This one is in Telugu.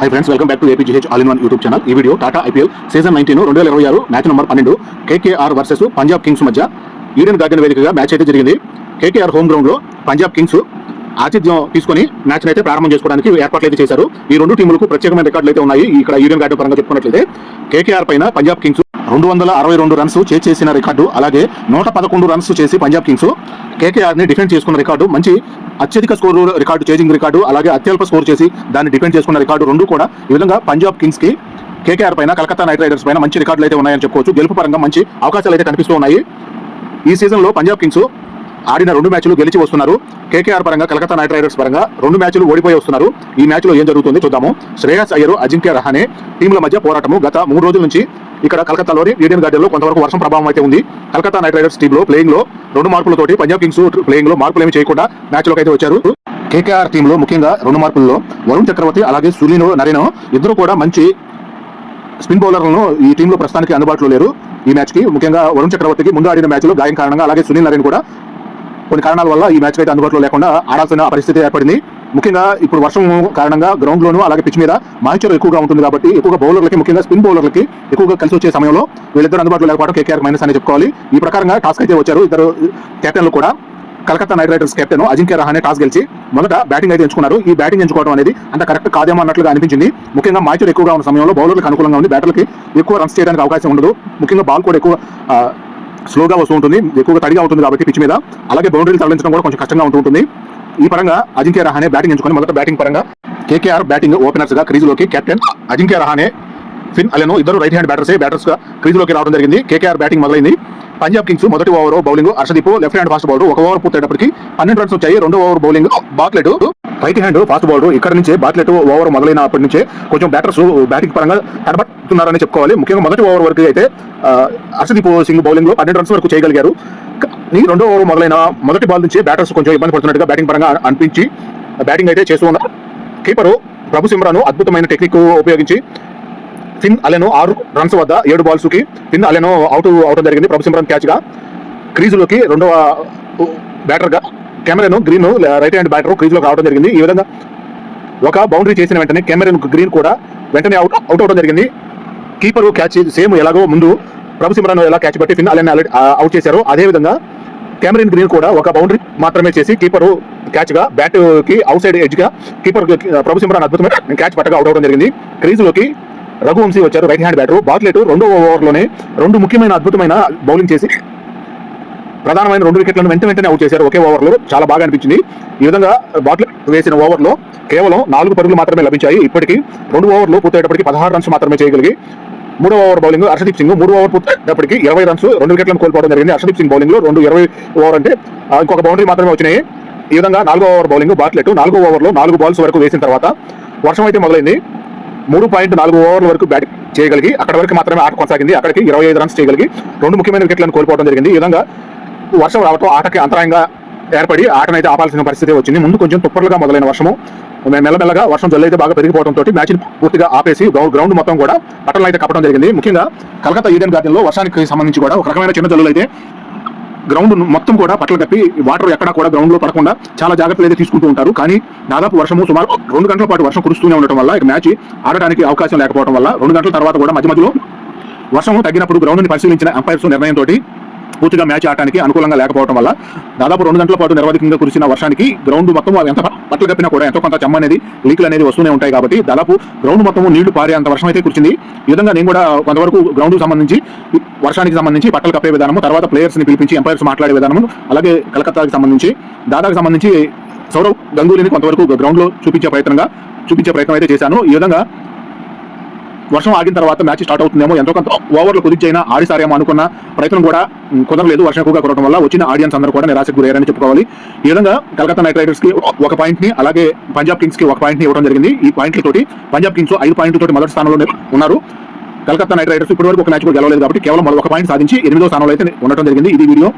High friends, welcome back to APGH all in one YouTube channel. ఈ video Tata IPL season 19 2026 match number 12 KKR versus Punjab Kings మధ్య ఈడెన్ గార్డెన్ వేదికగా మ్యాచ్ అయితే జరిగింది. కేకేఆర్ హోమ్ గ్రౌండ్ లో పంజాబ్ కింగ్స్ ఆతిథ్యం తీసుకుని మ్యాచ్ అయితే ప్రారంభం చేసుకోవడానికి ఏర్పాట్లు అయితే చేశారు. ఈ రెండు టీములకు ప్రత్యేకమైన రికార్డులు అయితే ఉన్నాయి. ఇక్కడ ఈడెన్ గార్డెన్ పరంగా చెప్పుకున్నట్లయితే కేకేఆర్ పైన పంజాబ్ కింగ్స్ 262 రన్స్ చేసిన రికార్డు, అలాగే 111 రన్స్ చేసి పంజాబ్ కింగ్స్ కేకేఆర్ ని డిఫెండ్ చేసుకున్న రికార్డు, మంచి అత్యధిక స్కోరు రికార్డు, చేజింగ్ రికార్డు, అలాగే అత్యల్ప స్కోర్ చేసి దాన్ని డిఫెండ్ చేసుకున్న రికార్డు రెండు కూడా ఈ విధంగా పంజాబ్ కింగ్స్ కి కేకేఆర్ పైన కలకత్తా నైట్ రైడర్స్ పైన మంచి రికార్డులు అయితే ఉన్నాయని చెప్పుకోవచ్చు. గెలుపు పరంగా మంచి అవకాశాలు అయితే కనిపిస్తూ ఉన్నాయి. ఈ సీజన్ లో పంజాబ్ కింగ్స్ ఆడిన 2 మ్యాచ్లు గెలిచి వస్తున్నారు. కేకేఆర్ పరంగా కలకత్తా నైట్ రైడర్స్ పరంగా 2 మ్యాచ్లు ఓడిపోయి వస్తున్నారు. ఈ మ్యాచ్ లో ఏం జరుగుతుందో చూద్దాము. శ్రేయస్ అయ్యర్, అజింక్య రహానే టీంల మధ్య పోరాటము గత 3 రోజుల నుంచి ఇక్కడ కలకత్తాలోని ఈడెన్ గార్డెన్ లో కొంతవరకు వర్షం ప్రభావం అయితే ఉంది. కలకత్తా నైట్ రైడర్స్ టీమ్ లో ప్లేయింగ్ లో 2 మార్పులతోటి పంజాబ్ కింగ్స్ ప్లేయింగ్ లో మార్పులు ఏమి చేయకుండా మ్యాచ్ లోకి అయితే వచ్చారు. కేకేఆర్ టీమ్ లో ముఖ్యంగా 2 మార్పుల్లో వరుణ్ చక్రవర్తి అలాగే సునీల్ నరేన్ ఇద్దరు కూడా మంచి స్పిన్ బౌలర్లను ఈ టీంలో ప్రస్తుతానికి అందుబాటులో లేరు. ఈ మ్యాచ్ కి ముఖ్యంగా వరుణ్ చక్రవర్తికి ముందు ఆడిన మ్యాచ్ లో గాయం కారణంగా, అలాగే సునీల్ నరేన్ కూడా కొన్ని కారణాల వల్ల ఈ మ్యాచ్ అయితే అందుబాటులో లేకుండా ఆడాల్సిన పరిస్థితి ఏర్పడింది. ముఖ్యంగా ఇప్పుడు వర్షం కారణంగా గ్రౌండ్ లోను అలాగే పిచ్ మీద మాయిశ్చర్ ఎక్కువగా ఉంటుంది కాబట్టి ఎక్కువగా బౌలర్లకి, ముఖ్యంగా స్పిన్ బౌలర్లకి ఎక్కువగా కలిసి వచ్చే సమయంలో వీళ్ళిద్దరు అందుబాటులో లేకపోవడం కేకేఆర్ మైనస్ అని చెప్పుకోవాలి. ఈ ప్రకారంగా టాస్క్ అయితే వచ్చారు ఇద్దరు కెప్టెన్లు కూడా. Calcutta night riders captain Ajinkya Rahane toss గెలిచి మొదట బ్యాటింగ్ అయితే ఎంచుకున్నారు. ఈ బ్యాటింగ్ ఎంచుకోవడం అనేది అంత కరెక్ట్ కాదేమో అన్నట్లుగా అనిపించింది. ముఖ్యంగా మాయిశ్చర్ ఎక్కువగా ఉన్న సమయంలో బౌలర్లకు అనుకూలంగా ఉంది, బ్యాటర్లకి ఎక్కువ రన్స్ చేయడానికి అవకాశం ఉండదు. ముఖ్యంగా బాల్ కూడా ఎక్కువ స్లోగా వస్తూ ఉంటుంది, ఎక్కువగా తడిగా ఉంటుంది కాబట్టి పిచ్ మీద, అలాగే బౌండరీలు తరలించడం కూడా కొంచెం కష్టంగా ఉంటుంది. ఈ పరంగా అజింక్య రహానే బ్యాటింగ్ ఎంచుకొని మొదట బ్యాటింగ్ పరంగా కేకేఆర్ బ్యాటింగ్ ఓపెనర్స్ గా క్రీజులోకి కెప్టెన్ అజింక్య రహానే, ఫిన్ అలెనో ఇద్దరు రైట్ హ్యాండ్ బ్యాటర్స్ గా క్రీజులోకి రావడం జరిగింది. కేకేఆర్ బ్యాటింగ్ మొదలైంది. పంజాబ్ కింగ్స్ మొదటి over bowling Harshdeep left hand fast bowler, 1 over పూర్తయ్యేటప్పటికి 12 రన్స్ వచ్చాయి. 2వ over bowling Bartlett right hand fast bowler. ఇక్కడ నుంచే బాట్లెట్ ఓవర్ మొదలైనప్పటి నుంచే కొంచెం బ్యాటర్స్ బ్యాటింగ్ పరంగా తడబడుతున్నారని చెప్పుకోవాలి. ముఖ్యంగా మొదటి ఓవర్ వరకు అయితే హర్షదీప్ సింగ్ బౌలింగ్ లో 12 రన్స్ వరకు చేయగలిగారు. ఈ 2వ ఓవర్ మొదలైన మొదటి బాల్ నుంచి బ్యాటర్స్ కొంచెం ఇబ్బంది పడుతున్నట్టుగా బ్యాటింగ్ పరంగా అనిపించి బ్యాటింగ్ అయితే చేస్తూ ఉన్నారు. కీపరు ప్రభు సిమ్రాను అద్భుతమైన టెక్నిక్ ఉపయోగించి ఫిన్ అలెనో 6 రన్స్ వద్ద 7 బాల్స్ కి ఫిన్ అలెనో అవుట్ అవడం జరిగింది. ప్రభు సిమ్రాన్ క్యాచ్ గా క్రీజులోకి 2వ బ్యాటర్ గా Cameron Green right hand batter క్రీజులోకి రావడం జరిగింది. ఈ విధంగా ఒక బౌండరీ చేసిన వెంటనే కెమెరన్ గ్రీన్ కూడా వెంటనే అవుట్ అవడం జరిగింది. కీపర్ క్యాచ్ సేమ్ ఎలాగో ముందు ప్రభు సిమ్రాన్ ఎలా క్యాచ్ బట్టి ఫిన్ అలెన్ అవుట్ చేశారు, అదేవిధంగా కెమెరన్ గ్రీన్ కూడా ఒక బౌండరీ మాత్రమే చేసి కీపర్ క్యాచ్ గా బ్యాట్ కి అవుట్ సైడ్ ఎడ్జ్ గా కీపర్ ప్రభు సిమ్రాన్ అద్భుతమైన క్యాచ్ పట్టగా అవుట్ అవడం జరిగింది. క్రీజులోకి రఘువంశీ వచ్చారు, రైట్ హ్యాండ్ బ్యాటర్. బాట్లెట్ 2వ ఓవర్లోనే 2 ముఖ్యమైన అద్భుతమైన బౌలింగ్ చేసి ప్రధానమైన 2 వికెట్లను వెంటనే అవుట్ చేశారు ఒకే ఓవర్లో. చాలా బాగా అనిపించింది. ఈ విధంగా బాట్లెట్ వేసిన ఓవర్లో కేవలం 4 పరుగులు మాత్రమే లభించాయి. ఇప్పటికీ 2 ఓవర్లు పూర్తయ్యేటప్పటికి 16 రన్స్ మాత్రమే చేయగలిగి 3వ ఓవర్ బౌలింగ్ హర్షదీప్ సింగ్ 3వ ఓవర్ పూర్తయ్యేటప్పటికి 20 రన్స్ 2 వికెట్లను కోల్పోవడం జరిగింది. హర్షదీప్ సింగ్ బౌలింగ్ లో 20 ఓవర్ అంటే ఇంకొక బౌండరీ మాత్రమే వచ్చినాయి. ఈ విధంగా 4వ ఓవర్ బౌలింగ్ బాట్లెట్ 4వ ఓవర్లో 4 బాల్స్ వరకు వేసిన తర్వాత వర్షం అయితే మొదలైంది. 3.4 ఓవర్ల వరకు బ్యాటింగ్ చేయగలిగి అక్కడ వరకు మాత్రమే ఆట కొనసాగింది. అక్కడికి 25 రన్స్ చేయగలిగి 2 ముఖ్యమైన వికెట్లను కోల్పోవడం జరిగింది. ఈ విధంగా వర్షం రావడం ఆటకి అంతరాయంగా ఏర్పడి ఆటనైతే ఆపాల్సిన పరిస్థితి వచ్చింది. ముందు కొంచెం తుప్పర్లుగా మొదలైన వర్షము మెల్లమెల్లగా వర్షం జల్లైతే బాగా పెరిగిపోవడంతో మ్యాచ్ పూర్తిగా ఆపేసి గ్రౌండ్ మొత్తం కూడా పట్టణాలు అయితే కప్పడం జరిగింది. ముఖ్యంగా కలకత్తా ఈడెన్ గార్డెన్ లో వర్షానికి సంబంధించి కూడా ఒక రకమైన చిన్న జల్లులు అయితే గ్రౌండ్ మొత్తం కూడా పట్టలు కప్పి వాటర్ ఎక్కడా కూడా గ్రౌండ్ లో పడకుండా చాలా జాగ్రత్తలు అయితే తీసుకుంటూ ఉంటారు. కానీ దాదాపు వర్షము సుమారు 2 గంటల పాటు వర్షం కురుస్తూనే ఉండటం వల్ల ఇక మ్యాచ్ ఆడడానికి అవకాశం లేకపోవడం వల్ల 2 గంటల తర్వాత కూడా మధ్యలో వర్షం తగ్గినప్పుడు గ్రౌండ్ ని పరిశీలించిన అంపైర్స్ నిర్ణయంతో పూర్తిగా మ్యాచ్ ఆడటానికి అనుకూలంగా లేకపోవడం వల్ల దాదాపు 2 గంటల పాటు నిరవధికంగా కురిసిన వర్షానికి గ్రౌండ్ మొత్తం ఎంత పట్టలు కప్పినా కూడా ఎంతో కొంత చెమ్మ అనేది లీకులు అనేది వస్తూనే ఉంటాయి. కాబట్టి దాదాపు గ్రౌండ్ మొత్తం నీళ్లు పారే అంత వర్షం అయితే కురిసింది. ఈ విధంగా నేను కూడా కొంతవరకు గ్రౌండ్ సంబంధించి వర్షానికి సంబంధించి పట్టలు కప్పే విధానము, తర్వాత ప్లేయర్స్ ని పిలిపించి ఎంపైర్స్ మాట్లాడే విధానము, అలాగే కలకత్తాకి సంబంధించి దాదాకు సంబంధించి సౌరవ్ గంగూలీని కొంతవరకు గ్రౌండ్ లో చూపించే ప్రయత్నం అయితే చేశాను. ఈ విధంగా వర్షం ఆగిన తర్వాత మ్యాచ్ స్టార్ట్ అవుతుందేమో, ఎంతో కొంత ఓవర్లు కుదిర్చైనా ఆడిసారేమో అనుకున్న ప్రయత్నం కూడా కుదరలేదు. వర్షం ఎక్కువగా కురవడం వల్ల వచ్చిన ఆడియన్స్ అందరూ కూడా నిరాశకు గురయ్యారని చెప్పుకోవాలి. ఈ విధంగా కలకత్తా నైట్ రైడర్స్ కి 1 పాయింట్ ని, అలాగే పంజాబ్ కింగ్స్ కి 1 పాయింట్ ని ఇవ్వడం జరిగింది. ఈ పాయింట్లతోటి పంజాబ్ కింగ్స్ 5 పాయింట్లతోటి మొదటి స్థానంలో ఉన్నారు. కలకత్తా నైట్ రైడర్స్ ఇప్పటివరకు ఒక మ్యాచ్ కూడా గెలవలేదు కాబట్టి కేవలం 1 పాయింట్ సాధించి 8వ స్థానంలో అయితే ఉండటం జరిగింది. ఇది వీడియో.